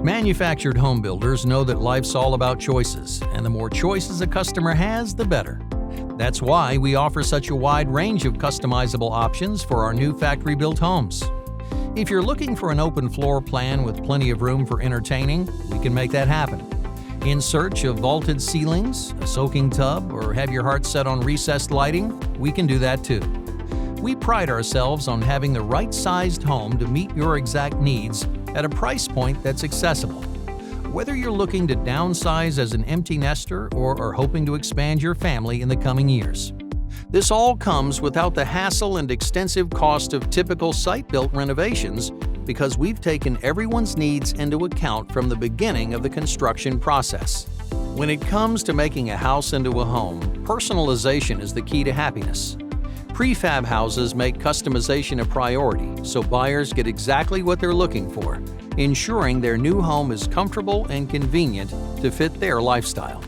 Manufactured home builders know that life's all about choices, and the more choices a customer has, the better. That's why we offer such a wide range of customizable options for our new factory-built homes. If you're looking for an open floor plan with plenty of room for entertaining, we can make that happen. In search of vaulted ceilings, a soaking tub, or have your heart set on recessed lighting, we can do that too. We pride ourselves on having the right-sized home to meet your exact needs at a price point that's accessible. Whether you're looking to downsize as an empty nester or are hoping to expand your family in the coming years. This all comes without the hassle and extensive cost of typical site-built renovations because we've taken everyone's needs into account from the beginning of the construction process. When it comes to making a house into a home, personalization is the key to happiness. Prefab houses make customization a priority so buyers get exactly what they're looking for, ensuring their new home is comfortable and convenient to fit their lifestyle.